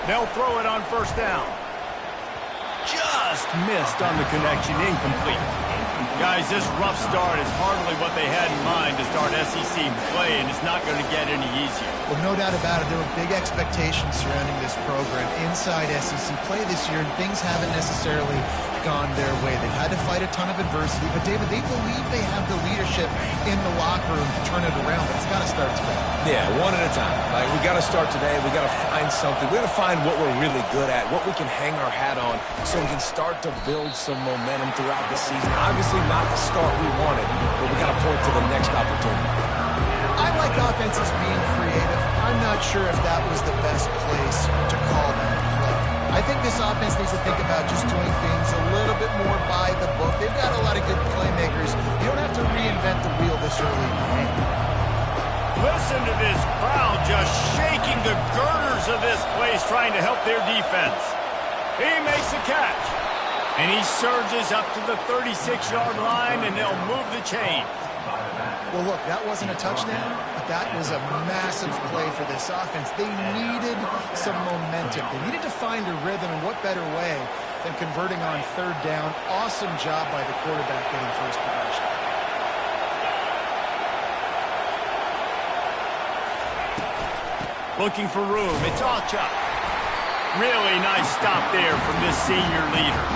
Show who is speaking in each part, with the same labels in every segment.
Speaker 1: They'll throw it on first down. Just missed on the connection, incomplete. Guys, this rough start is hardly what they had in mind to start SEC play, and it's not going to get any easier.
Speaker 2: Well, no doubt about it. There were big expectations surrounding this program inside SEC play this year, and things haven't necessarily gone their way. They've had to fight a ton of adversity, but, David, they believe they have the leadership in the locker room to turn it around, but it's got to start today.
Speaker 3: Yeah, one at a time. Like, we got to start today. We got to find something. We got to find what we're really good at, what we can hang our hat on, so we can start to build some momentum throughout the season. Obviously, not the start we wanted, but we got to point to the next opportunity.
Speaker 2: I like offenses being creative. I'm not sure if that was the best place to call that play. I think this offense needs to think about just doing things a little bit more by the book. They've got a lot of good playmakers. You don't have to reinvent the wheel this early in the game.
Speaker 1: Listen to this crowd just shaking the girders of this place trying to help their defense. He makes the catch. And he surges up to the 36-yard line, and they'll move the chain.
Speaker 2: Well, look, that wasn't a touchdown, but that was a massive play for this offense. They needed some momentum. They needed to find a rhythm, and what better way than converting on third down. Awesome job by the quarterback getting first possession.
Speaker 1: Looking for room. It's Ocha. Really nice stop there from this senior leader.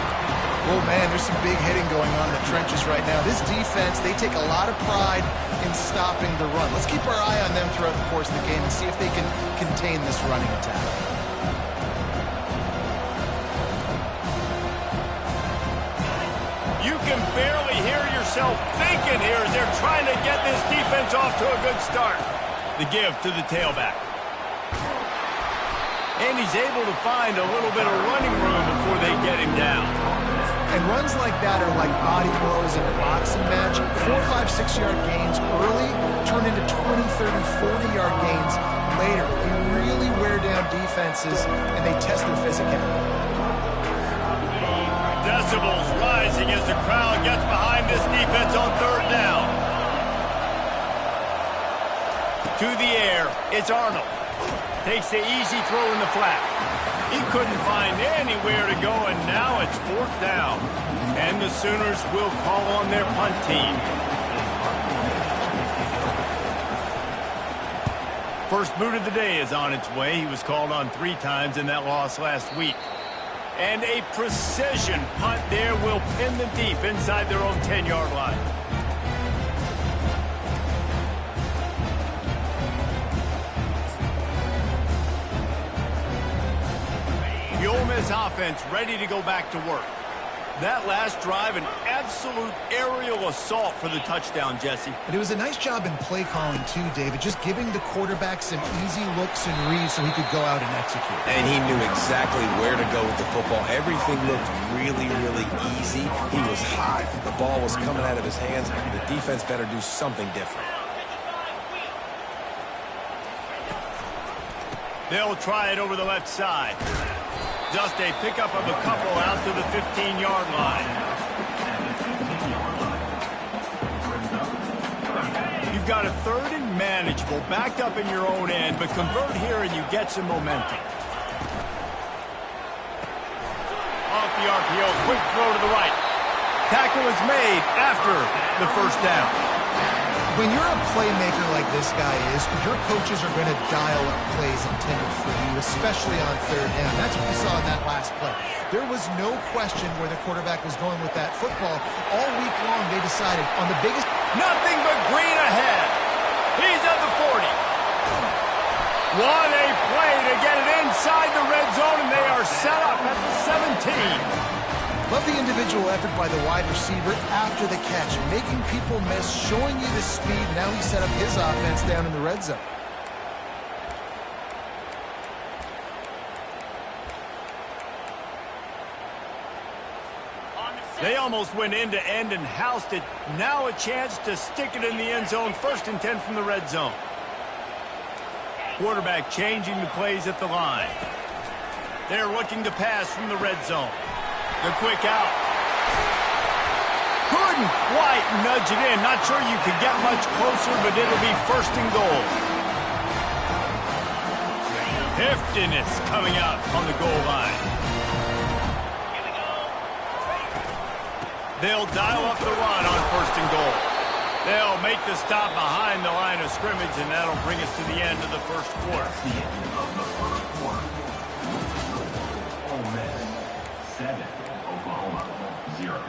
Speaker 2: Oh, man, there's some big hitting going on in the trenches right now. This defense, they take a lot of pride in stopping the run. Let's keep our eye on them throughout the course of the game and see if they can contain this running attack.
Speaker 1: You can barely hear yourself thinking here as they're trying to get this defense off to a good start. The give to the tailback. And he's able to find a little bit of running room before they get him down.
Speaker 2: And runs like that are like body blows in a boxing match. 4, 5, 6-yard gains early turn into 20, 30, 40-yard gains later. They really wear down defenses, and they test their physicality.
Speaker 1: Decibels rising as the crowd gets behind this defense on third down. To the air, it's Arnold. Takes the easy throw in the flat. He couldn't find anywhere to go, and now it's fourth down. And the Sooners will call on their punt team. First boot of the day is on its way. He was called on 3 times in that loss last week. And a precision punt there will pin them deep inside their own 10-yard line. The Ole Miss offense ready to go back to work. That last drive, an absolute aerial assault for the touchdown, Jesse.
Speaker 2: But it was a nice job in play calling, too, David, just giving the quarterback some easy looks and reads so he could go out and execute.
Speaker 3: And he knew exactly where to go with the football. Everything looked really, really easy. He was hot. The ball was coming out of his hands. The defense better do something different.
Speaker 1: They'll try it over the left side. Just a pickup of a couple out to the 15-yard line. You've got a third and manageable, backed up in your own end, but convert here and you get some momentum. Off the RPO, quick throw to the right. Tackle is made after the first down.
Speaker 2: When you're a playmaker like this guy is, your coaches are going to dial up plays intended for you, especially on third down. That's what we saw in that last play. There was no question where the quarterback was going with that football. All week long, they decided on the biggest...
Speaker 1: Nothing but green ahead. He's at the 40. What a play to get it inside the red zone, and they are set up at the 17.
Speaker 2: Love the individual effort by the wide receiver after the catch, making people miss, showing you the speed. Now he set up his offense down in the red zone.
Speaker 1: They almost went end-to-end and housed it. Now a chance to stick it in the end zone. 1st and 10 from the red zone. Quarterback changing the plays at the line. They're looking to pass from the red zone. The quick out. Couldn't quite nudge it in. Not sure you could get much closer, but it'll be 1st and goal. Heftiness coming out on the goal line. They'll dial up the run on 1st and goal. They'll make the stop behind the line of scrimmage, and that'll bring us to the end of the first quarter.
Speaker 4: The end of the first quarter. Ole Miss 7, Oklahoma 0.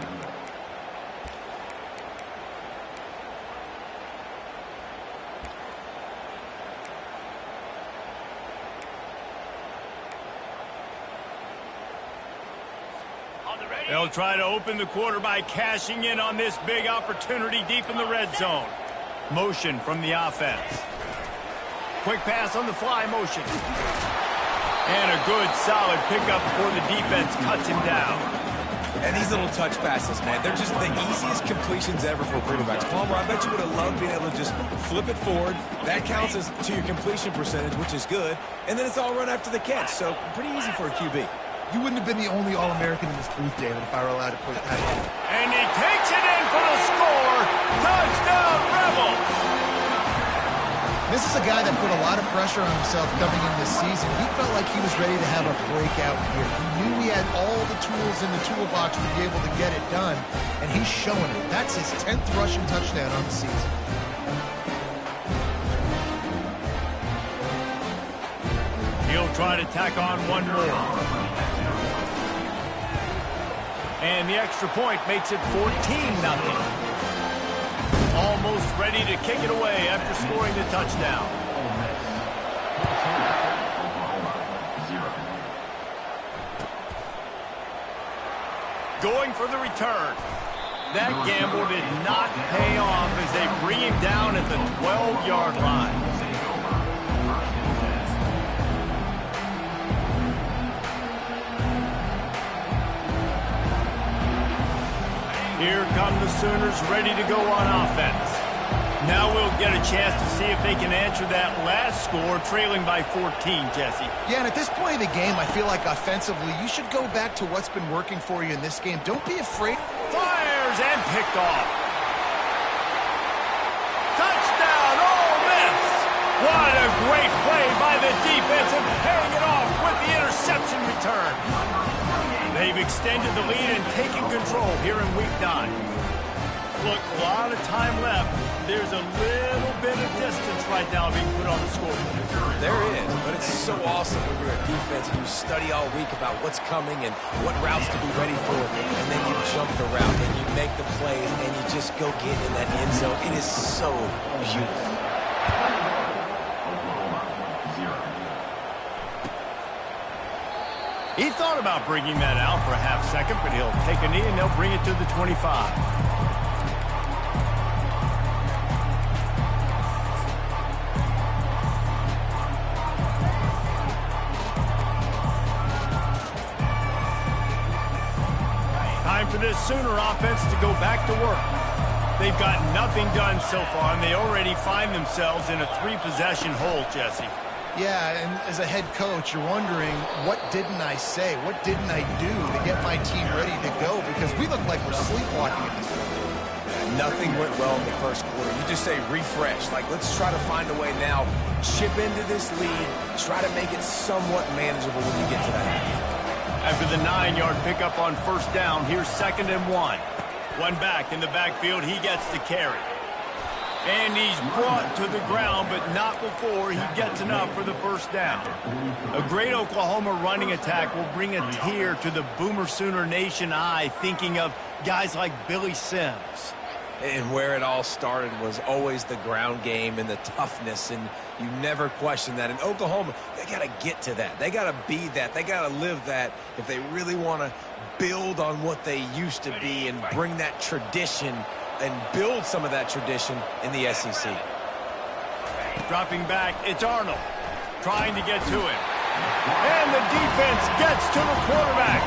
Speaker 1: They'll try to open the quarter by cashing in on this big opportunity deep in the red zone. Motion from the offense. Quick pass on the fly motion. And a good, solid pickup before the defense cuts him down.
Speaker 3: And these little touch passes, man, they're just the easiest completions ever for quarterbacks. Palmer, I bet you would have loved being able to just flip it forward. That counts as to your completion percentage, which is good. And then it's all run after the catch, so pretty easy for a QB.
Speaker 2: You wouldn't have been the only All-American in this booth, David, if I were allowed to put that in.
Speaker 1: And he takes it in for the score. Touchdown, Rebels!
Speaker 2: This is a guy that put a lot of pressure on himself coming in this season. He felt like he was ready to have a breakout year. He knew he had all the tools in the toolbox to be able to get it done, and he's showing it. That's his 10th rushing touchdown on the season.
Speaker 1: He'll try to tack on one more. And the extra point makes it 14-0. Almost ready to kick it away after scoring the touchdown.
Speaker 4: Ole Miss 0, Oklahoma 0.
Speaker 1: Going for the return. That gamble did not pay off as they bring him down at the 12-yard line. Here come the Sooners ready to go on offense. Now we'll get a chance to see if they can answer that last score, trailing by 14, Jesse.
Speaker 2: Yeah, and at this point of the game, I feel like offensively, you should go back to what's been working for you in this game. Don't be afraid.
Speaker 1: Fires and picked off. Touchdown, Ole Miss! What a great play by the defense and paying it off with the interception return. They've extended the lead and taken control here in Week 9. Look, a lot of time left. There's a little bit of distance right now being put on the scoreboard.
Speaker 3: There is, but it's so awesome when you're a defense and you study all week about what's coming and what routes to be ready for, and then you jump the route and you make the plays and you just go get in that end zone. It is so beautiful.
Speaker 1: He thought about bringing that out for a half second, but he'll take a knee and they'll bring it to the 25. Time for this Sooner offense to go back to work. They've got nothing done so far, and they already find themselves in a 3-possession hole, Jesse.
Speaker 2: Yeah, and as a head coach, you're wondering, what didn't I say? What didn't I do to get my team ready to go? Because we look like we're sleepwalking at this point.
Speaker 3: Nothing went well in the first quarter. You just say refresh. Like, let's try to find a way now. Chip into this lead. Try to make it somewhat manageable when you get to that half.
Speaker 1: After the 9-yard pickup on 1st down, here's 2nd and 1. One back in the backfield, he gets the carry. And he's brought to the ground, but not before he gets enough for the 1st down. A great Oklahoma running attack will bring a tear to the Boomer Sooner Nation eye, thinking of guys like Billy Sims.
Speaker 3: And where it all started was always the ground game and the toughness, and you never question that. And Oklahoma, they got to get to that. They got to be that. They got to live that if they really want to build on what they used to be and bring that tradition and build some of that tradition in the SEC.
Speaker 1: Dropping back, it's Arnold trying to get to him. And the defense gets to the quarterback.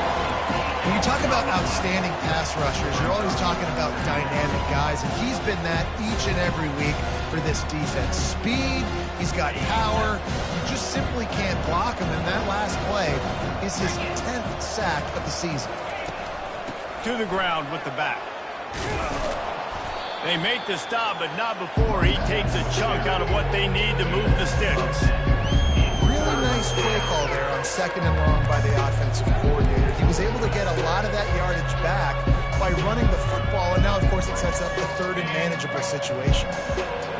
Speaker 2: When you talk about outstanding pass rushers, you're always talking about dynamic guys, and he's been that each and every week for this defense. Speed, he's got power. You just simply can't block him, and that last play is his 10th sack of the season.
Speaker 1: To the ground with the back. They make the stop, but not before he takes a chunk out of what they need to move the sticks.
Speaker 2: Really nice play 2nd and long by the offensive coordinator. He was able to get a lot of that yardage back by running the football, and now, of course, it sets up the 3rd and manageable situation.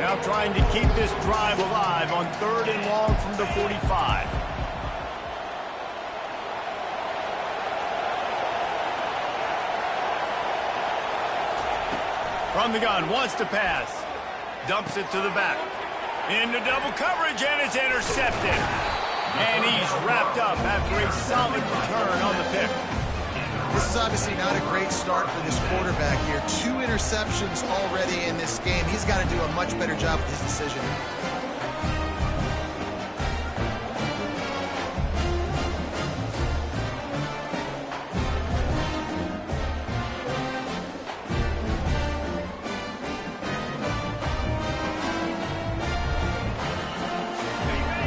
Speaker 1: Now trying to keep this drive alive on 3rd and long from the 45. From the gun, wants to pass. Dumps it to the back. Into double coverage, and it's intercepted. And he's wrapped up after a solid return on the pick.
Speaker 2: This is obviously not a great start for this quarterback here. 2 interceptions already in this game. He's got to do a much better job with his decision.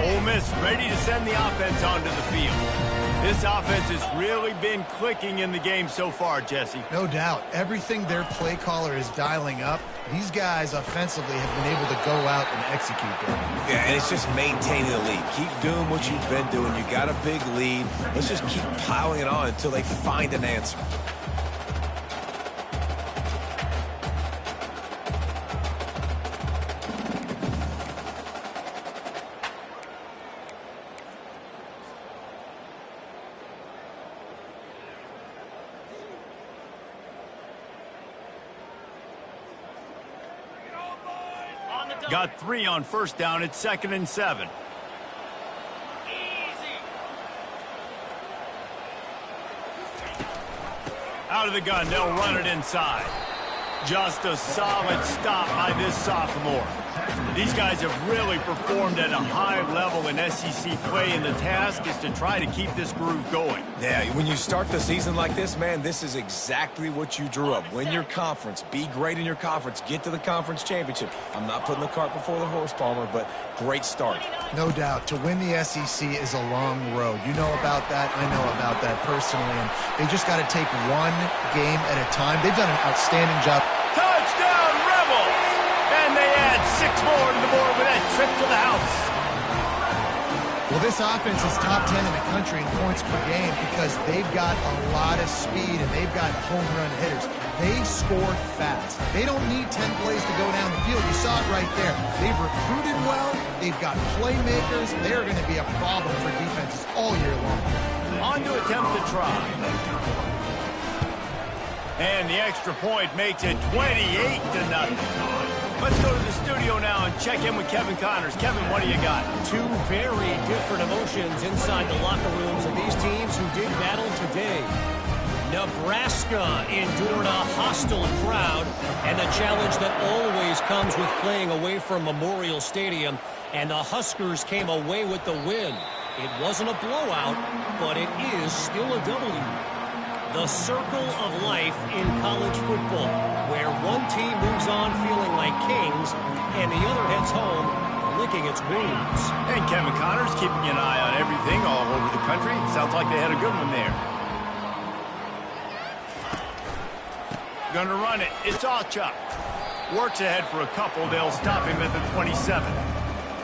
Speaker 1: Ole Miss ready to send the offense onto the field. This offense has really been clicking in the game so far, Jesse.
Speaker 2: No doubt. Everything their play caller is dialing up, these guys offensively have been able to go out and execute them.
Speaker 3: Yeah, and it's just maintaining the lead. Keep doing what you've been doing. You got a big lead. Let's just keep piling it on until they find an answer.
Speaker 1: Got 3 on 1st down. It's 2nd and 7. Out of the gun, they'll run it inside. Just a solid stop by this sophomore. These guys have really performed at a high level in SEC play, and the task is to try to keep this groove going.
Speaker 3: Yeah, when you start the season like this, man, this is exactly what you drew up. Win your conference. Be great in your conference. Get to the conference championship. I'm not putting the cart before the horse, Palmer, but great start.
Speaker 2: No doubt. To win the SEC is a long road. You know about that. I know about that personally. And they just got to take one game at a time. They've done an outstanding job.
Speaker 1: Touchdown, Rebels! And they add 6 more to the board with that trip to the house.
Speaker 2: Well, this offense is top 10 in the country in points per game because they've got a lot of speed and they've got home run hitters. They score fast. They don't need 10 plays to go down the field. You saw it right there. They've recruited well. They've got playmakers. They're going to be a problem for defenses all year long.
Speaker 1: On to attempt to try. And the extra point makes it 28-0. Let's go to the studio now and check in with Kevin Connors. Kevin, what do you got?
Speaker 5: 2 very different emotions inside the locker rooms of these teams who did battle today. Nebraska endured a hostile crowd and the challenge that always comes with playing away from Memorial Stadium, and the Huskers came away with the win. It wasn't a blowout, but it is still a W. The circle of life in college football, where one team moves on feeling like kings and the other heads home licking its wounds.
Speaker 1: And Kevin Connors keeping an eye on everything all over the country. Sounds like they had a good one there. Gonna run it. It's Allchuck. Works ahead for a couple. They'll stop him at the 27.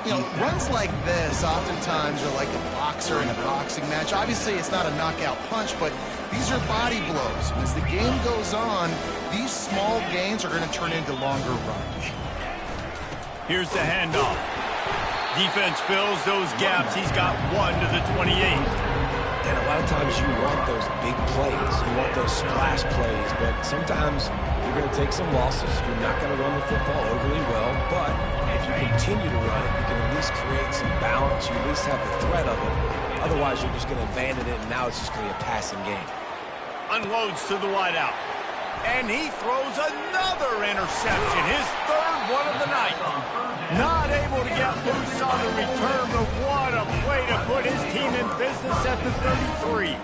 Speaker 2: You know, runs like this oftentimes are like a boxer in a boxing match. Obviously, it's not a knockout punch, but these are body blows. And as the game goes on, these small gains are going to turn into longer runs.
Speaker 1: Here's the handoff. Defense fills those gaps. He's got 1 to the 28.
Speaker 3: And a lot of times you want those big plays. You want those splash plays, but sometimes you're going to take some losses. You're not going to run the football overly well, but if you continue to run it, you can at least create some balance. You at least have the threat of it. Otherwise, you're just going to abandon it, and now it's just going to be a passing game.
Speaker 1: Unloads to the wideout. And he throws another interception, his 3rd one of the night. Not able to get loose on the return, but what a play to put his team in business at the 33.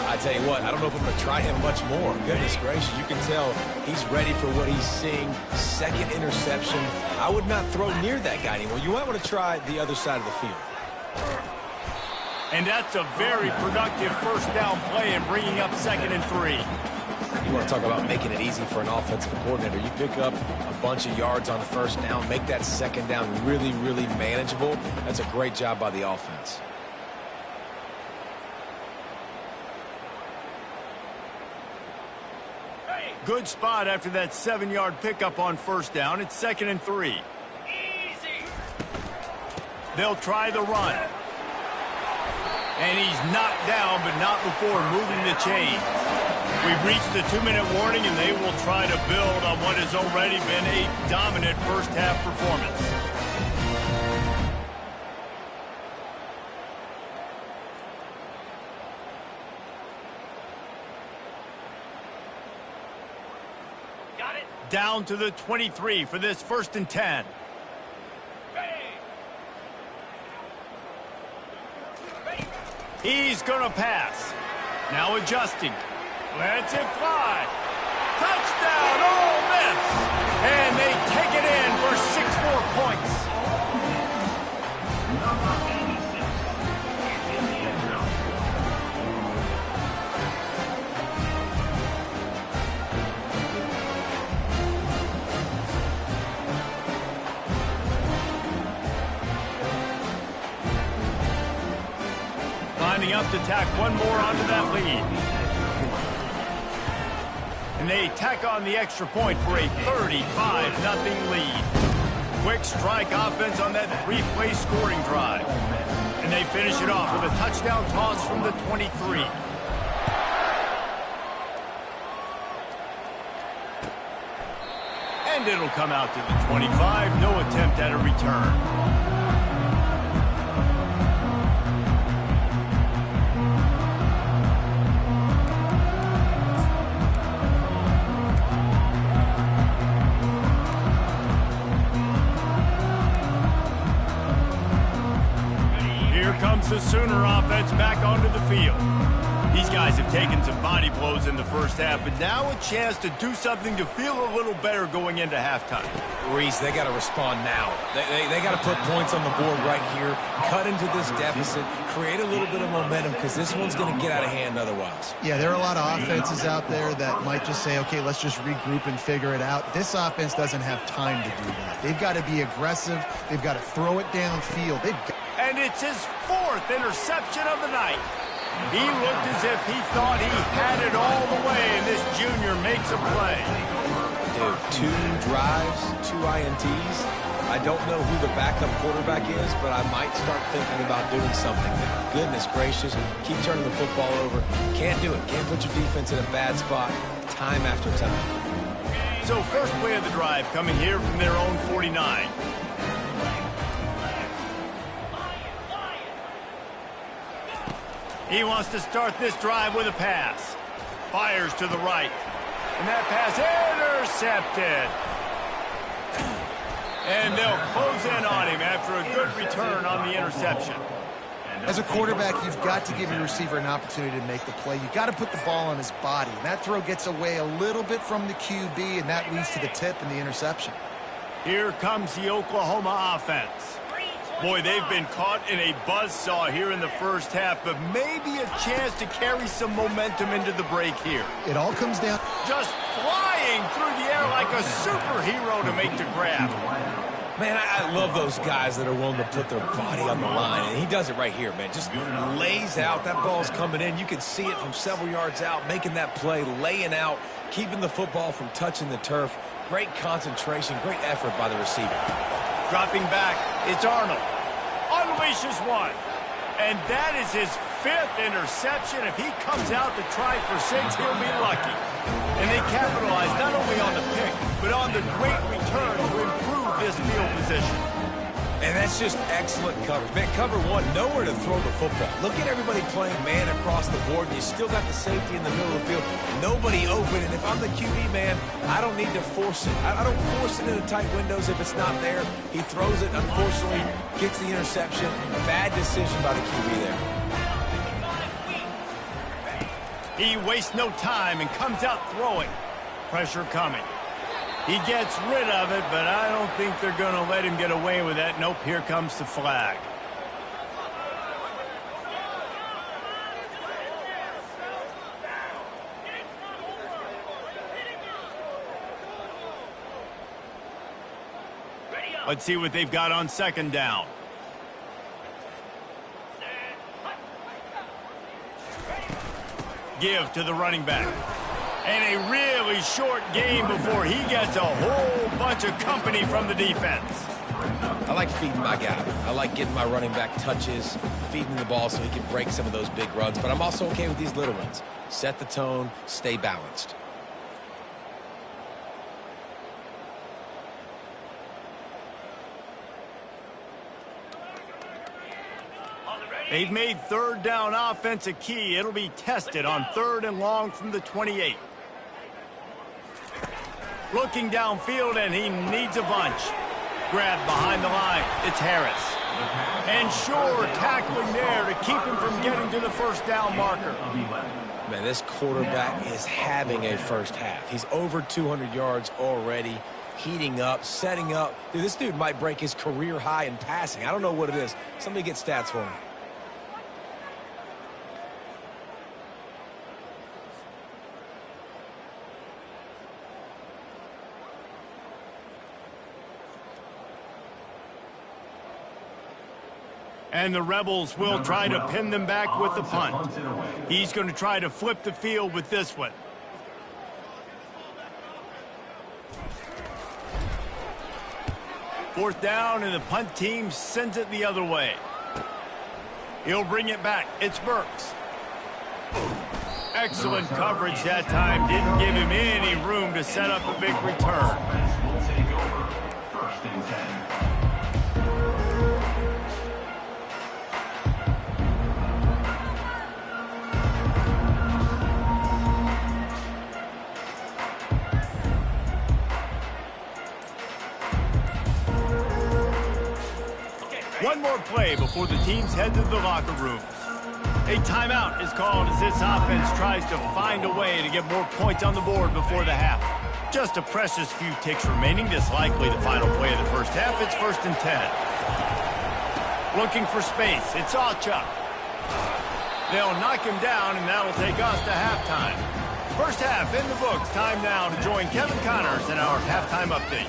Speaker 3: I tell you what, I don't know if I'm going to try him much more. Goodness gracious, you can tell he's ready for what he's seeing. 2nd interception. I would not throw near that guy anymore. You might want to try the other side of the field.
Speaker 1: And that's a very productive 1st down play and bringing up 2nd and 3.
Speaker 3: You want to talk about making it easy for an offensive coordinator. You pick up a bunch of yards on the 1st down, make that 2nd down really, really manageable. That's a great job by the offense.
Speaker 1: good spot after that 7-yard pickup on first down. It's 2nd and 3. They'll try the run. And he's knocked down, but not before moving the chains. We've reached the 2-minute warning, and they will try to build on what has already been a dominant first-half performance. Got it. Down to the 23 for this 1st and 10. He's going to pass. Now adjusting. Lets it fly. Touchdown, Ole Miss. And they take it in for 6 more points.
Speaker 4: Number 86 is in the end zone.
Speaker 1: Lining up to tack one more onto that lead. And they tack on the extra point for a 35-0 lead. Quick strike offense on that 3-play scoring drive. And they finish it off with a touchdown toss from the 23. And it'll come out to the 25. No attempt at a return. The Sooner offense back onto the field. These guys have taken some body blows in the first half, but now a chance to do something to feel a little better going into halftime.
Speaker 3: Reese, they got to respond now. They got to put points on the board right here, cut into this deficit, create a little bit of momentum, because this one's going to get out of hand otherwise.
Speaker 2: Yeah, there are a lot of offenses out there that might just say, okay, let's just regroup and figure it out. This offense doesn't have time to do that. They've got to be aggressive. They've got to throw it downfield.
Speaker 1: And it's his 4th interception of the night. He looked as if he thought he had it all the way, and this junior makes a play.
Speaker 3: Dude, 2 drives, 2 INTs. I don't know who the backup quarterback is, but I might start thinking about doing something there. Goodness gracious, keep turning the football over. Can't do it. Can't put your defense in a bad spot time after time.
Speaker 1: So first play of the drive coming here from their own 49. He wants to start this drive with a pass. Fires to the right. And that pass intercepted. And they'll close in on him after a good return on the interception.
Speaker 2: As a quarterback, you've got to give your receiver an opportunity to make the play. You've got to put the ball on his body. And that throw gets away a little bit from the QB, and that leads to the tip and the interception.
Speaker 1: Here comes the Oklahoma offense. Boy, they've been caught in a buzzsaw here in the first half, but maybe a chance to carry some momentum into the break here.
Speaker 2: It all comes down...
Speaker 1: Just flying through the air like a superhero to make the grab.
Speaker 3: Man, I love those guys that are willing to put their body on the line, and he does it right here, man. Just lays out. That ball's coming in. You can see it from several yards out, making that play, laying out, keeping the football from touching the turf. Great concentration, great effort by the receiver.
Speaker 1: Dropping back, it's Arnold. Unleashes one. And that is his 5th interception. If he comes out to try for 6, he'll be lucky. And they capitalize not only on the pick, but on the great return to improve this field position.
Speaker 3: And that's just excellent coverage. Man, cover 1, nowhere to throw the football. Look at everybody playing man across the board, and you still got the safety in the middle of the field. Nobody open, and if I'm the QB, man, I don't need to force it. I don't force it into tight windows if it's not there. He throws it, unfortunately, gets the interception. Bad decision by the QB there.
Speaker 1: He wastes no time and comes out throwing. Pressure coming. He gets rid of it, but I don't think they're going to let him get away with that. Nope, here comes the flag. Let's see what they've got on 2nd down. Give to the running back. And a really short game before he gets a whole bunch of company from the defense.
Speaker 3: I like feeding my guy. I like getting my running back touches, feeding the ball so he can break some of those big runs. But I'm also okay with these little ones. Set the tone, stay balanced.
Speaker 1: They've made third down offense a key. It'll be tested on 3rd and long from the 28. Looking downfield, and he needs a bunch. Grabbed behind the line. It's Harris. And sure, tackling there to keep him from getting to the first down marker.
Speaker 3: Man, this quarterback is having a first half. He's over 200 yards already, heating up, setting up. Dude, this dude might break his career high in passing. I don't know what it is. Somebody get stats for him.
Speaker 1: And the Rebels will try to pin them back with the punt. He's going to try to flip the field with this one. Fourth down, and the punt team sends it the other way. He'll bring it back. It's Burks. Excellent coverage that time. Didn't give him any room to set up a big return.
Speaker 4: Will take over. 1st and 10.
Speaker 1: One more play before the teams head to the locker rooms. A timeout is called as this offense tries to find a way to get more points on the board before the half. Just a precious few ticks remaining. This likely the final play of the first half. It's 1st and 10. Looking for space. It's Alchuk. They'll knock him down, and that'll take us to halftime. First half in the books. Time now to join Kevin Connors in our halftime update.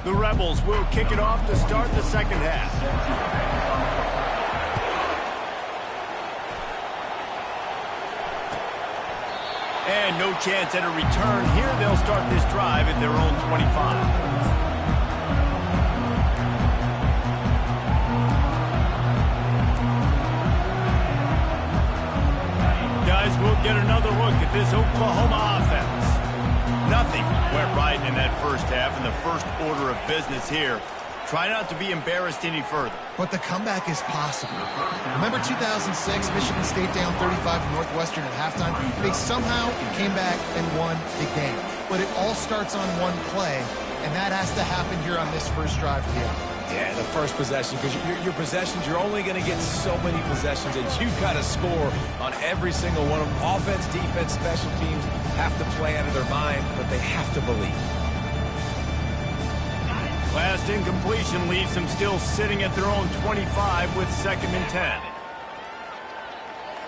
Speaker 1: The Rebels will kick it off to start the second half. And no chance at a return here. They'll start this drive at their own 25. Guys, we'll get another look at this Oklahoma offense. Nothing went right in that first half, and the first order of business here. Try not to be embarrassed any further.
Speaker 2: But the comeback is possible. Remember 2006, Michigan State down 35 to Northwestern at halftime? They somehow came back and won the game. But it all starts on one play, and that has to happen here on this first drive here.
Speaker 3: Yeah, the first possession, because your possessions, you're only going to get so many possessions, and you've got to score on every single one of them. Offense, defense, special teams have to play out of their mind, but they have to believe.
Speaker 1: Last incompletion leaves them still sitting at their own 25 with 2nd and 10.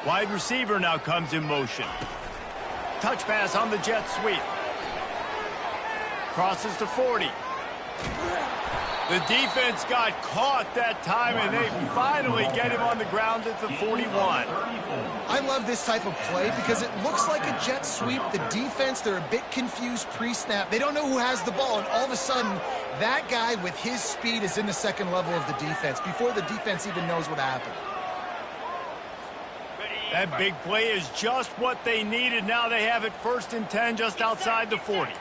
Speaker 1: Wide receiver now comes in motion. Touch pass on the jet sweep. Crosses to 40. The defense got caught that time, and they finally get him on the ground at the 41.
Speaker 2: I love this type of play because it looks like a jet sweep. The defense, they're a bit confused pre-snap. They don't know who has the ball, and all of a sudden, that guy with his speed is in the second level of the defense before the defense even knows what happened.
Speaker 1: That big play is just what they needed. Now they have it 1st and 10 just outside the 40.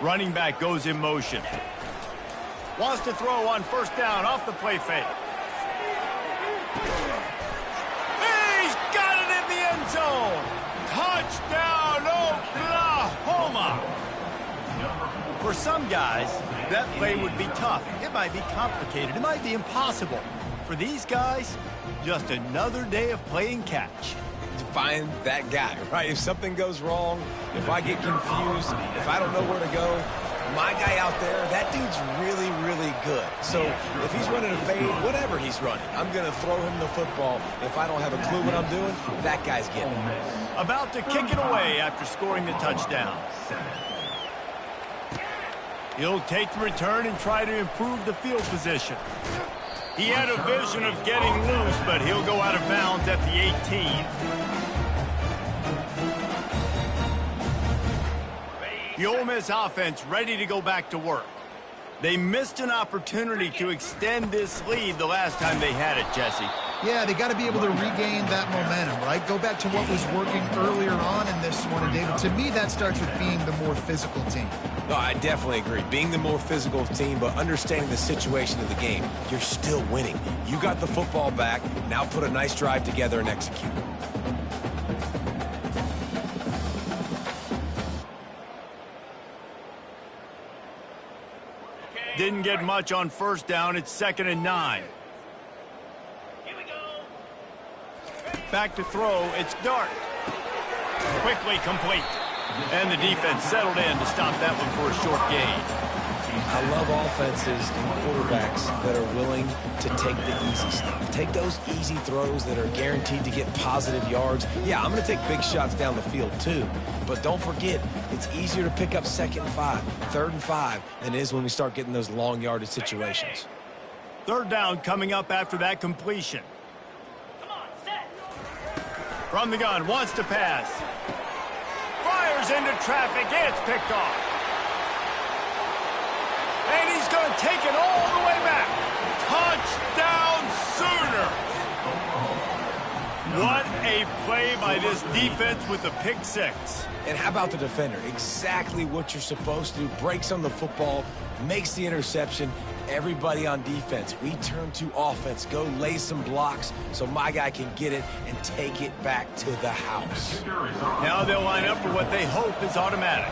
Speaker 1: Running back goes in motion. Wants to throw on 1st down off the play fake. He's got it in the end zone. Touchdown, Oklahoma. For some guys, that play would be tough. It might be complicated. It might be impossible. For these guys, just another day of playing catch.
Speaker 3: Find that guy, right? If something goes wrong, if I get confused, if I don't know where to go, My guy out there, that dude's really, really good. So if he's running a fade, whatever he's running, I'm going to throw him the football. If I don't have a clue what I'm doing, that guy's getting it.
Speaker 1: About to kick it away after scoring the touchdown. He'll take the return and try to improve the field position. He had a vision of getting loose, but he'll go out of bounds at the 18. The Ole Miss offense ready to go back to work. They missed an opportunity to extend this lead the last time they had it, Jesse.
Speaker 2: Yeah, they got to be able to regain that momentum, right? Go back to what was working earlier on in this one. And, David, to me, that starts with being the more physical team.
Speaker 3: No, I definitely agree. Being the more physical team, but understanding the situation of the game, you're still winning. You got the football back. Now put a nice drive together and execute.
Speaker 1: Didn't get much on first down. It's 2nd and 9. Back to throw. It's Dart. Quickly complete. And the defense settled in to stop that one for a short gain.
Speaker 3: I love offenses and quarterbacks that are willing to take the easy stuff. Take those easy throws that are guaranteed to get positive yards. Yeah, I'm going to take big shots down the field too. But don't forget, it's easier to pick up 2nd and 5, 3rd and 5 than it is when we start getting those long yardage situations.
Speaker 1: 3rd down coming up after that completion. From the gun, wants to pass. Fires into traffic, it's picked off. And he's going to take it all the way back. Touchdown Sooner. What a play by this defense with the pick 6.
Speaker 3: And how about the defender? Exactly what you're supposed to do. Breaks on the football, makes the interception. Everybody on defense, we turn to offense. Go lay some blocks so my guy can get it and take it back to the house.
Speaker 1: Now they'll line up for what they hope is automatic.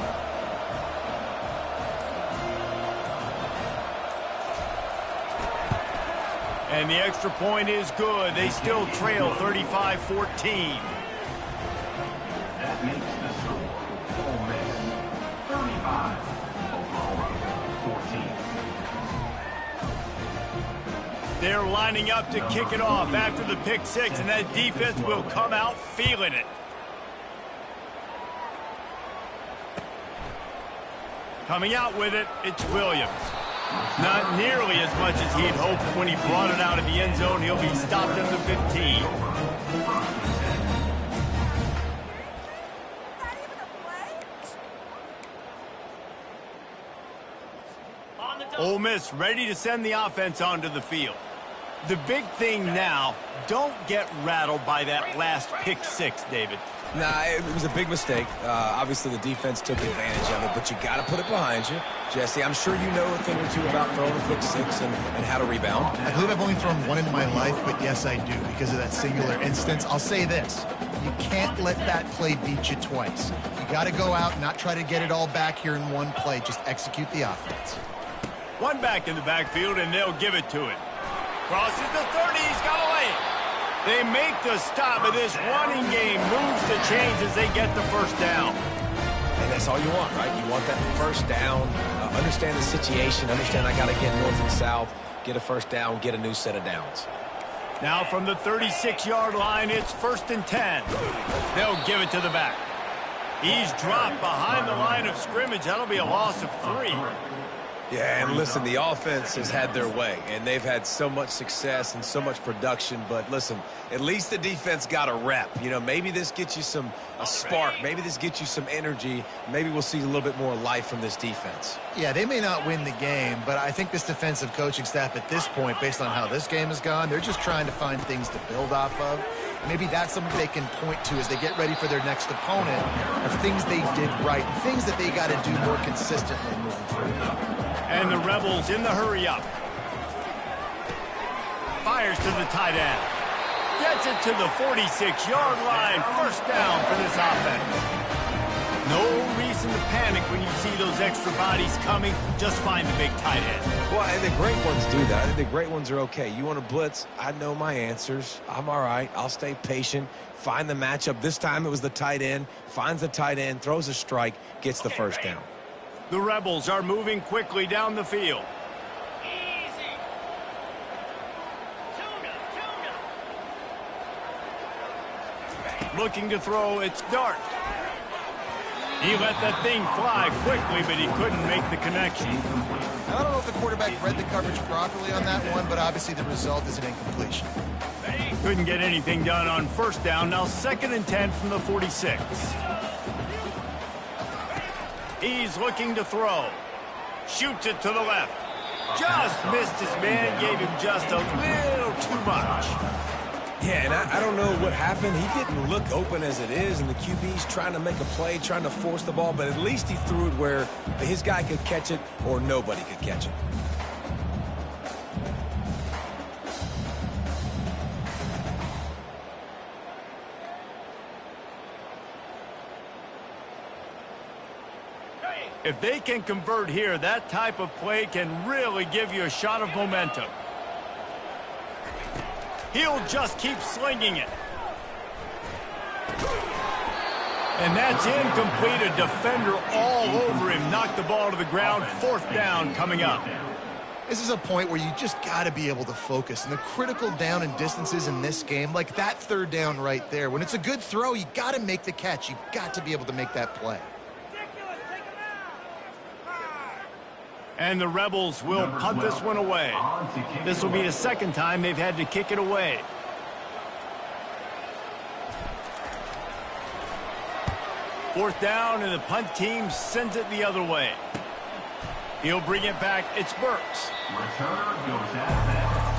Speaker 1: And the extra point is good. They still trail 35-14.
Speaker 4: That makes the score Ole Miss 35, Oklahoma 14.
Speaker 1: They're lining up to kick it off after the pick 6, and that defense will come out feeling it. Coming out with it, it's Williams. Not nearly as much as he'd hoped when he brought it out of the end zone. He'll be stopped at the 15. Ole Miss ready to send the offense onto the field. The big thing now, don't get rattled by that last pick 6, David.
Speaker 3: Nah, it was a big mistake. Obviously, the defense took advantage of it, but you got to put it behind you. Jesse, I'm sure you know a thing or two about throwing a pick 6 and how to rebound.
Speaker 2: I believe I've only thrown one in my life, but yes, I do, because of that singular instance. I'll say this. You can't let that play beat you twice. You got to go out and not try to get it all back here in one play. Just execute the offense.
Speaker 1: One back in the backfield, and they'll give it to it. Crosses the 30, he's got a lane. They make the stop, but this running game moves the chains as they get the first down.
Speaker 3: And that's all you want, right? You want that first down, understand the situation, understand I got to get north and south, get a first down, get a new set of downs.
Speaker 1: Now from the 36-yard line, it's 1st and 10. They'll give it to the back. He's dropped behind the line of scrimmage. That'll be a loss of 3.
Speaker 3: Yeah, and listen, the offense has had their way, and they've had so much success and so much production. But listen, at least the defense got a rep. You know, maybe this gets you a spark. Maybe this gets you some energy. Maybe we'll see a little bit more life from this defense.
Speaker 2: Yeah, they may not win the game, but I think this defensive coaching staff at this point, based on how this game has gone, they're just trying to find things to build off of. Maybe that's something they can point to as they get ready for their next opponent of things they did right, things that they got to do more consistently moving forward.
Speaker 1: And the Rebels in the hurry-up. Fires to the tight end. Gets it to the 46-yard line. First down for this offense. No reason to panic when you see those extra bodies coming. Just find the big tight end.
Speaker 3: Well, and the great ones do that. I think the great ones are okay. You want to blitz? I know my answers. I'm all right. I'll stay patient. Find the matchup. This time it was the tight end. Finds the tight end, throws a strike, gets the first down.
Speaker 1: The Rebels are moving quickly down the field. Looking to throw, it's Dart. He let that thing fly quickly, but he couldn't make the connection.
Speaker 2: I don't know if the quarterback read the coverage properly on that one, but obviously the result is an incompletion.
Speaker 1: Couldn't get anything done on first down. Now 2nd and 10 from the 46. He's looking to throw. Shoots it to the left. Just missed his man, gave him just a little too much.
Speaker 3: Yeah, and I don't know what happened. He didn't look open as it is, and the QB's trying to make a play, trying to force the ball, but at least he threw it where his guy could catch it or nobody could catch it.
Speaker 1: If they can convert here, that type of play can really give you a shot of momentum. He'll just keep slinging it. And that's incomplete. A defender all over him. Knocked the ball to the ground. 4th down coming up.
Speaker 2: This is a point where you just got to be able to focus. And the critical down and distances in this game, like that 3rd down right there, when it's a good throw, you got to make the catch. You've got to be able to make that play.
Speaker 1: And the Rebels will punt this one away. This will be the 2nd time they've had to kick it away. Fourth down, and the punt team sends it the other way. He'll bring it back. It's Burks.
Speaker 4: Returner goes at that.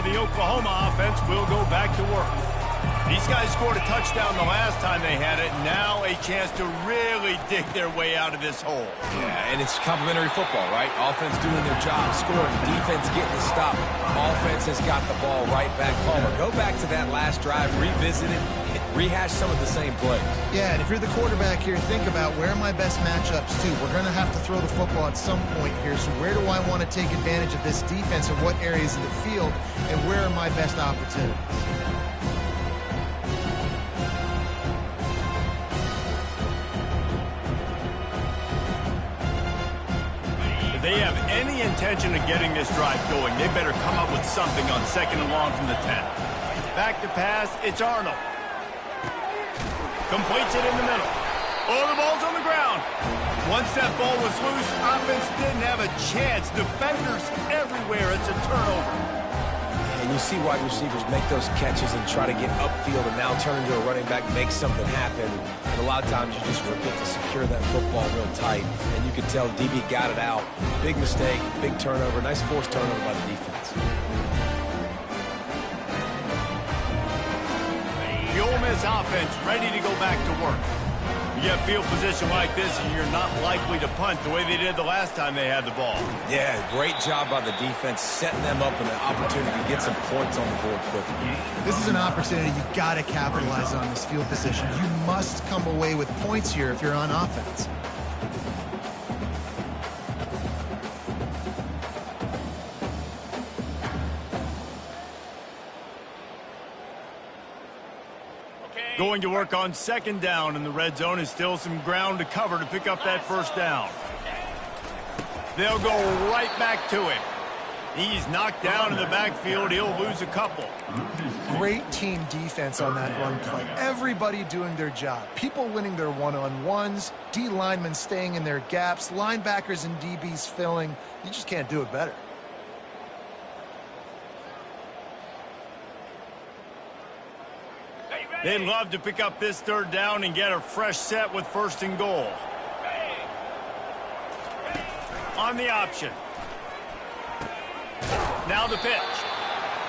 Speaker 1: The Oklahoma offense will go back to work. These guys scored a touchdown the last time they had it. Now a chance to really dig their way out of this hole.
Speaker 3: Yeah, and it's complimentary football, right? Offense doing their job, scoring, defense getting the stop. Offense has got the ball right back. Palmer, go back to that last drive, revisit it, rehash some of the same plays.
Speaker 2: Yeah, and if you're the quarterback here, think about where are my best matchups too. We're going to have to throw the football at some point here, so where do I want to take advantage of this defense and what areas of the field, and where are my best opportunities?
Speaker 1: If they have any intention of getting this drive going, they better come up with something on 2nd and long from the 10. Back to pass, it's Arnold. Completes it in the middle. Oh, the ball's on the ground. Once that ball was loose, offense didn't have a chance. Defenders everywhere. It's a turnover.
Speaker 3: And you see wide receivers make those catches and try to get upfield and now turn into a running back, make something happen. And a lot of times you just forget to secure that football real tight. And you can tell DB got it out. Big mistake, big turnover, nice forced turnover by the defense.
Speaker 1: The Ole Miss offense ready to go back to work. You get field position like this, and you're not likely to punt the way they did the last time they had the ball.
Speaker 3: Yeah, great job by the defense, setting them up and an opportunity to get some points on the board quickly.
Speaker 2: This is an opportunity you got to capitalize on, this field position. You must come away with points here if you're on offense.
Speaker 1: Going to work on 2nd down in the red zone is still some ground to cover to pick up that 1st down. They'll go right back to him. He's knocked down in the backfield. He'll lose a couple.
Speaker 2: Great team defense on that run play. Everybody doing their job. People winning their one-on-ones, D linemen staying in their gaps, linebackers and DBs filling. You just can't do it better.
Speaker 1: They'd love to pick up this 3rd down and get a fresh set with 1st and goal. On the option. Now the pitch.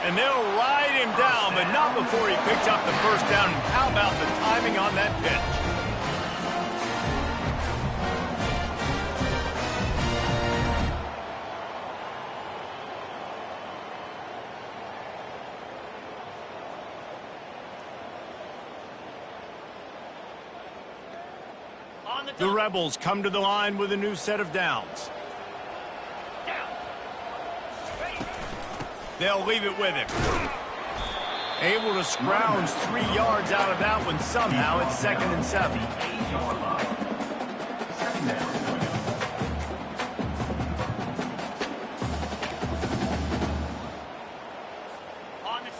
Speaker 1: And they'll ride him down, but not before he picks up the 1st down. And how about the timing on that pitch? The Rebels come to the line with a new set of downs. They'll leave it with him. Able to scrounge 3 yards out of that one somehow. It's 2nd and 7.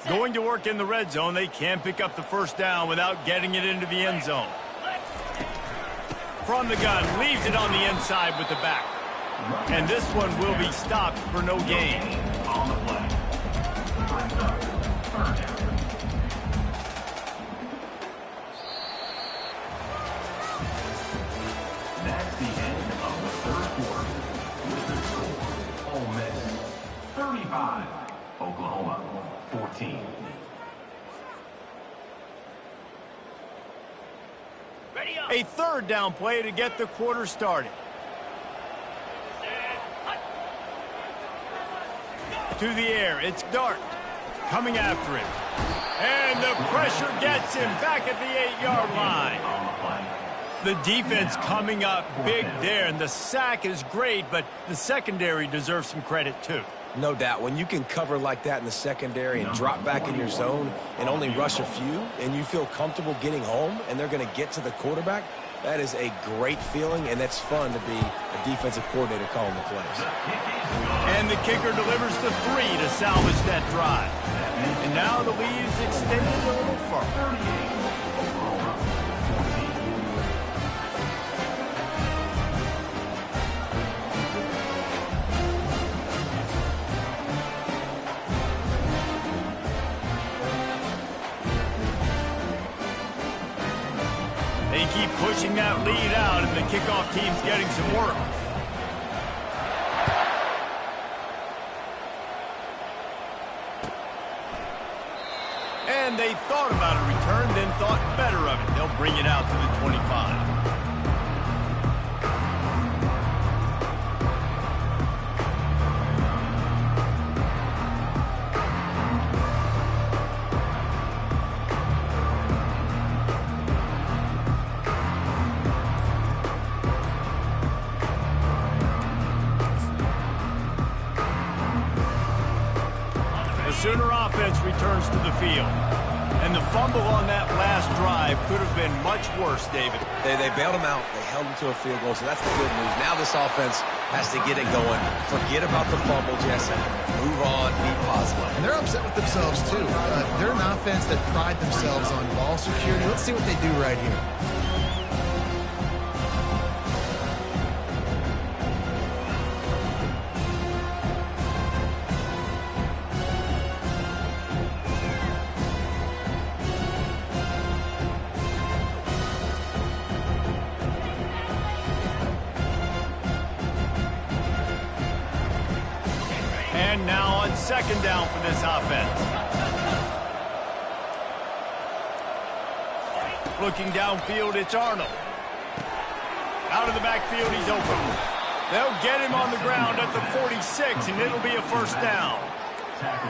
Speaker 1: Going to work in the red zone. They can't pick up the first down without getting it into the end zone. From the gun, leaves it on the inside with the back. And this one will be stopped for no gain.
Speaker 4: On the play. First up, 3rd down. That's the end of the 3rd quarter. With the score, Ole Miss 35, Oklahoma 14.
Speaker 1: A 3rd down play to get the quarter started. To the air, it's Dart coming after him. And the pressure gets him back at the 8-yard line. The defense coming up big there, and the sack is great, but the secondary deserves some credit too.
Speaker 3: No doubt. When you can cover like that in the secondary and drop back in your zone and only rush a few, and you feel comfortable getting home and they're going to get to the quarterback, that is a great feeling, and it's fun to be a defensive coordinator calling the plays.
Speaker 1: And the kicker delivers the 3 to salvage that drive. And now the lead is extended a little further. They keep pushing that lead out, and the kickoff team's getting some work. And they thought about a return, then thought better of it. They'll bring it out to the 25. Sooner offense returns to the field. And the fumble on that last drive could have been much worse, David.
Speaker 3: They bailed him out. They held him to a field goal, so that's the good news. Now this offense has to get it going. Forget about the fumble, Jesse. Move on, be positive.
Speaker 2: And they're upset with themselves, too. They're an offense that pride themselves on ball security. Let's see what they do right here.
Speaker 1: And now on 2nd down for this offense. Looking downfield, it's Arnold. Out of the backfield, he's open. They'll get him on the ground at the 46, and it'll be a 1st down.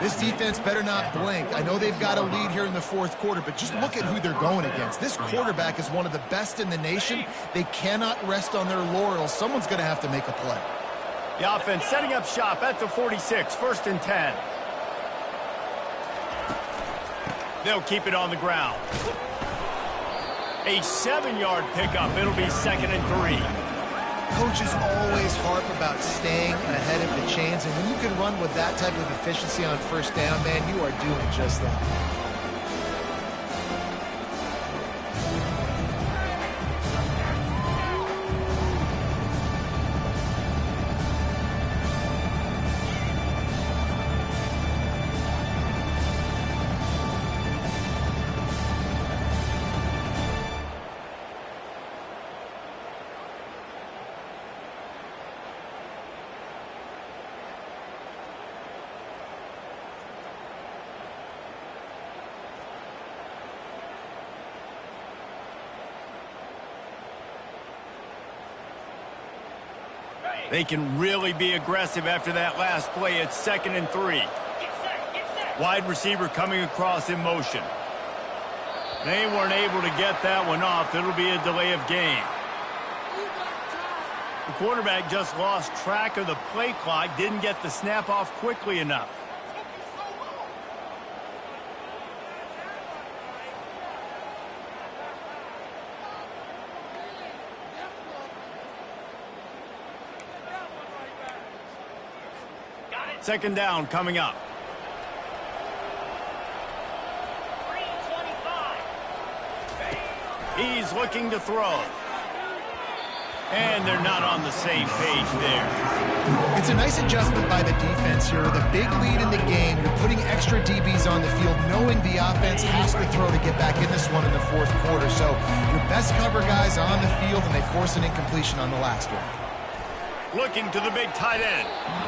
Speaker 2: This defense better not blink. I know they've got a lead here in the 4th quarter, but just look at who they're going against. This quarterback is one of the best in the nation. They cannot rest on their laurels. Someone's going to have to make a play.
Speaker 1: The offense setting up shop at the 46, 1st and 10. They'll keep it on the ground. A 7-yard pickup. It'll be 2nd and 3.
Speaker 2: Coaches always harp about staying ahead of the chains, and when you can run with that type of efficiency on 1st down, man, you are doing just that.
Speaker 1: They can really be aggressive after that last play. It's 2nd and 3. Wide receiver coming across in motion. They weren't able to get that one off. It'll be a delay of game. The quarterback just lost track of the play clock, didn't get the snap off quickly enough. Second down coming up. He's looking to throw. And they're not on the same page there.
Speaker 2: It's a nice adjustment by the defense here. With a big lead in the game, you're putting extra DBs on the field, knowing the offense has to throw to get back in this one in the fourth quarter. So your best cover guys on the field, and they force an incompletion on the last one.
Speaker 1: Looking to the big tight end.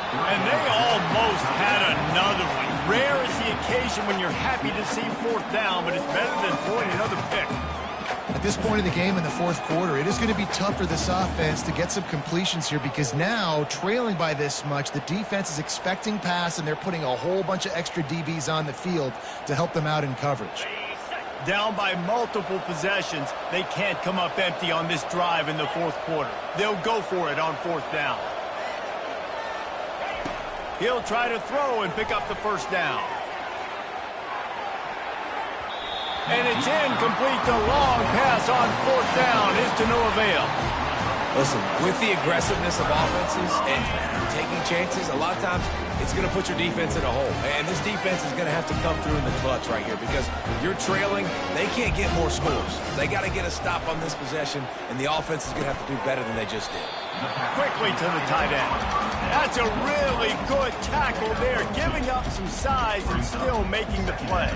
Speaker 1: And they almost had another one. Rare is the occasion when you're happy to see fourth down, but it's better than throwing another pick.
Speaker 2: At this point in the game in the fourth quarter, it is going to be tough for this offense to get some completions here because now, trailing by this much, the defense is expecting pass, and they're putting a whole bunch of extra DBs on the field to help them out in coverage.
Speaker 1: Down by multiple possessions, they can't come up empty on this drive in the fourth quarter. They'll go for it on fourth down. He'll try to throw and pick up the first down. And it's incomplete. The long pass on fourth down is to no avail.
Speaker 3: Listen, with the aggressiveness of offenses and taking chances, a lot of times it's going to put your defense in a hole. And this defense is going to have to come through in the clutch right here because you're trailing. They can't get more scores. They got to get a stop on this possession, and the offense is going to have to do better than they just did.
Speaker 1: Quickly to the tight end. That's a really good tackle there, giving up some size and still making the play.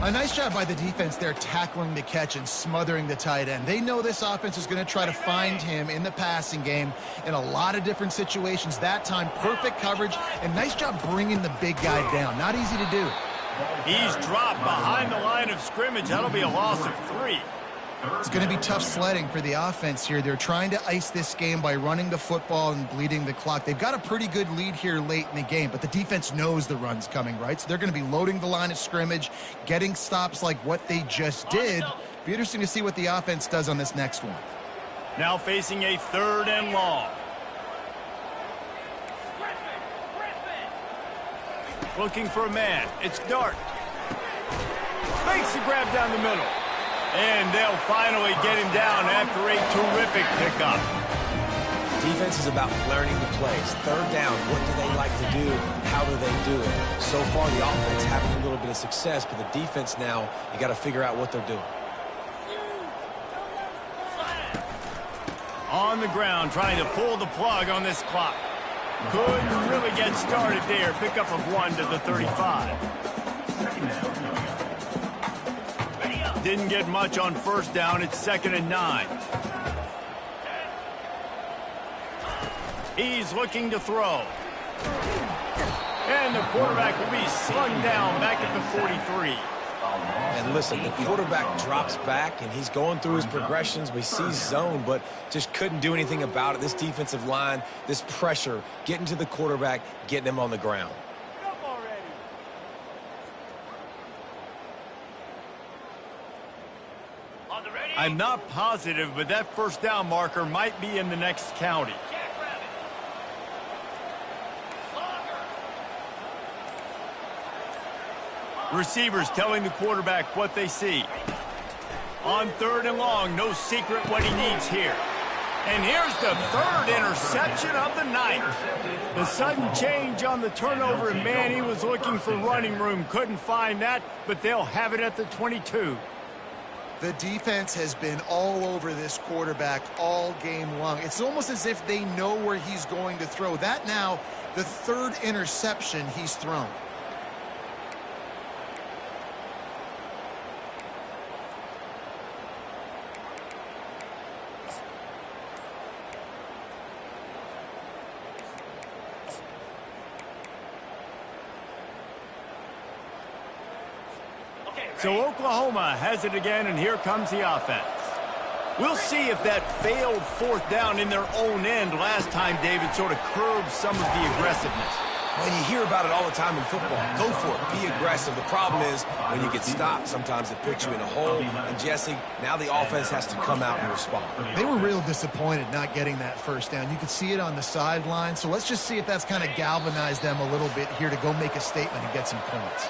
Speaker 2: A nice job by the defense there, tackling the catch and smothering the tight end. They know this offense is going to try to find him in the passing game in a lot of different situations. That time, perfect coverage, and nice job bringing the big guy down. Not easy to do.
Speaker 1: He's dropped behind the line of scrimmage. That'll be a loss of 3.
Speaker 2: It's going to be tough sledding for the offense here. They're trying to ice this game by running the football and bleeding the clock. They've got a pretty good lead here late in the game, but the defense knows the run's coming, right? So they're going to be loading the line of scrimmage, getting stops like what they just did. Be interesting to see what the offense does on this next one.
Speaker 1: Now facing a third and long. Looking for a man. It's Dart. Makes the grab down the middle. And they'll finally get him down after a terrific pickup.
Speaker 3: Defense is about learning the plays. Third down, what do they like to do? How do they do it? So far, the offense having a little bit of success, but the defense now, you got to figure out what they're doing.
Speaker 1: On the ground, trying to pull the plug on this clock. Couldn't really get started there. Pickup of 1 to the 35. Didn't get much on first down. It's 2nd and 9. He's looking to throw. And the quarterback will be slung down back at the 43.
Speaker 3: And listen, the quarterback drops back, and he's going through his progressions. We see zone, but just couldn't do anything about it. This defensive line, this pressure, getting to the quarterback, getting him on the ground.
Speaker 1: I'm not positive, but that first down marker might be in the next county. Receivers telling the quarterback what they see. On 3rd and long, no secret what he needs here. And here's the 3rd interception of the night. The sudden change on the turnover, and man, he was looking for running room. Couldn't find that, but they'll have it at the 22.
Speaker 2: The defense has been all over this quarterback all game long. It's almost as if they know where he's going to throw. That now, the 3rd interception he's thrown.
Speaker 1: So Oklahoma has it again, and here comes the offense. We'll see if that failed fourth down in their own end last time, David, sort of curbed some of the aggressiveness.
Speaker 3: Well, you hear about it all the time in football. Go for it. Be aggressive. The problem is when you get stopped, sometimes it puts you in a hole. And, Jesse, now the offense has to come out and respond.
Speaker 2: They were real disappointed not getting that first down. You could see it on the sideline. So let's just see if that's kind of galvanized them a little bit here to go make a statement and get some points.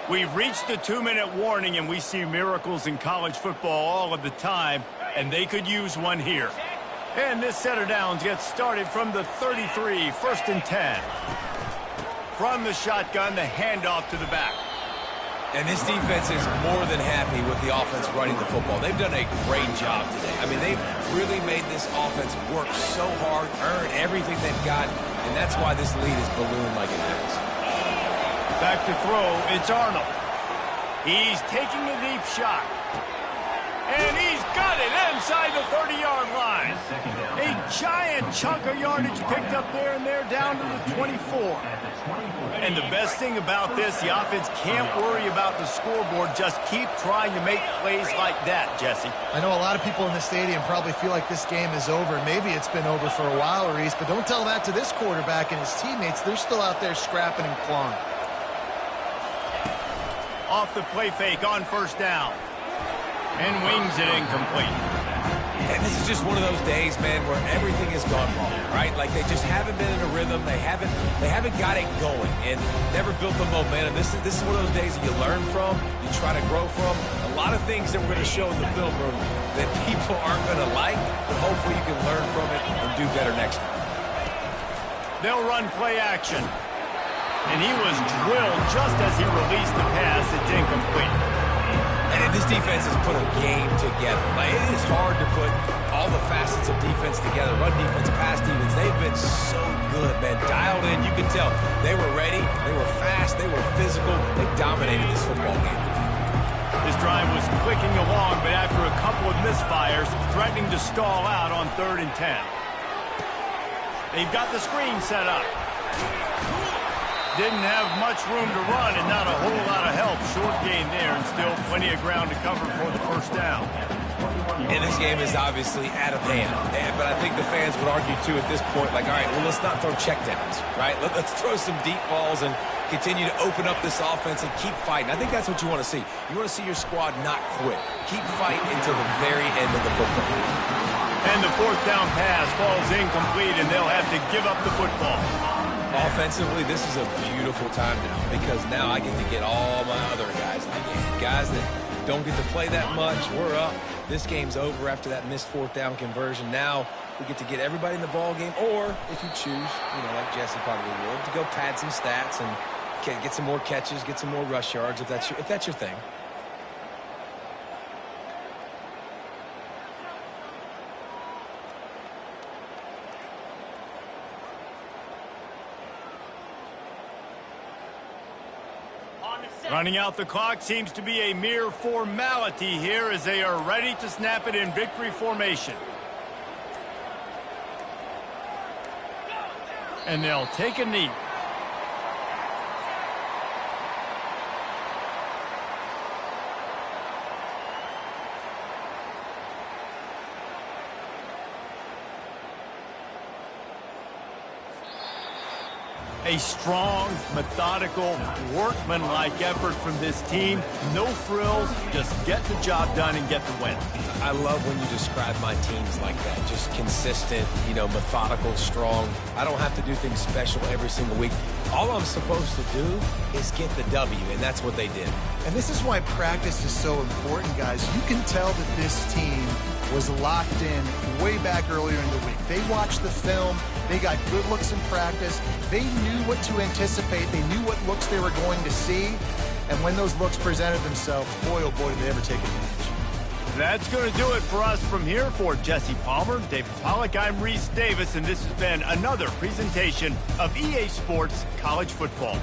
Speaker 1: We've reached the 2-minute warning, and we see miracles in college football all of the time, and they could use one here. And this set of downs gets started from the 33, 1st and 10. From the shotgun, the handoff to the back.
Speaker 3: And this defense is more than happy with the offense running the football. They've done a great job today. I mean, they've really made this offense work so hard, earn everything they've got, and that's why this lead is ballooned like it has.
Speaker 1: Back to throw, it's Arnold. He's taking a deep shot. And he's got it inside the 30-yard line. A giant chunk of yardage picked up there, and they're down to the 24. And the best thing about this, the offense can't worry about the scoreboard. Just keep trying to make plays like that, Jesse.
Speaker 2: I know a lot of people in the stadium probably feel like this game is over. Maybe it's been over for a while, Reese, but don't tell that to this quarterback and his teammates. They're still out there scrapping and clawing.
Speaker 1: Off the play fake on 1st down. And wings it incomplete.
Speaker 3: And this is just one of those days, man, where everything has gone wrong, right? Like they just haven't been in a rhythm. They haven't got it going and never built the momentum. This is one of those days that you learn from, you try to grow from. A lot of things that we're going to show in the film room that people aren't going to like, but hopefully you can learn from it and do better next time.
Speaker 1: They'll run play action. And he was drilled just as he released the pass. It's incomplete.
Speaker 3: And this defense has put a game together. Like, it is hard to put all the facets of defense together. Run defense, pass defense. They've been so good, man. Dialed in. You can tell they were ready. They were fast. They were physical. They dominated this football game.
Speaker 1: This drive was clicking along, but after a couple of misfires, threatening to stall out on 3rd and 10. They've got the screen set up. Didn't have much room to run and not a whole lot of help. Short gain there and still plenty of ground to cover for the 1st down.
Speaker 3: And this game is obviously out of hand. But I think the fans would argue, too, at this point, like, all right, well, let's not throw checkdowns, right? Let's throw some deep balls and continue to open up this offense and keep fighting. I think that's what you want to see. You want to see your squad not quit. Keep fighting until the very end of the football game.
Speaker 1: And the 4th down pass falls incomplete, and they'll have to give up the football.
Speaker 3: Offensively, this is a beautiful time now because now I get to get all my other guys in the game. Guys that don't get to play that much, we're up. This game's over after that missed 4th down conversion. Now we get to get everybody in the ball game, or if you choose, like Jesse probably would, to go pad some stats and get some more catches, get some more rush yards if that's your thing.
Speaker 1: Running out the clock seems to be a mere formality here as they are ready to snap it in victory formation. And they'll take a knee. A strong, methodical, workmanlike effort from this team. No frills, just get the job done and get the win.
Speaker 3: I love when you describe my teams like that. Just consistent, methodical, strong. I don't have to do things special every single week. All I'm supposed to do is get the W, and that's what they did.
Speaker 2: And this is why practice is so important, guys. You can tell that this team was locked in way back earlier in the week. They watched the film. They got good looks in practice. They knew what to anticipate. They knew what looks they were going to see. And when those looks presented themselves, boy, oh boy, did they ever take advantage.
Speaker 1: That's going to do it for us from here. For Jesse Palmer, David Pollack, I'm Reese Davis, and this has been another presentation of EA Sports College Football.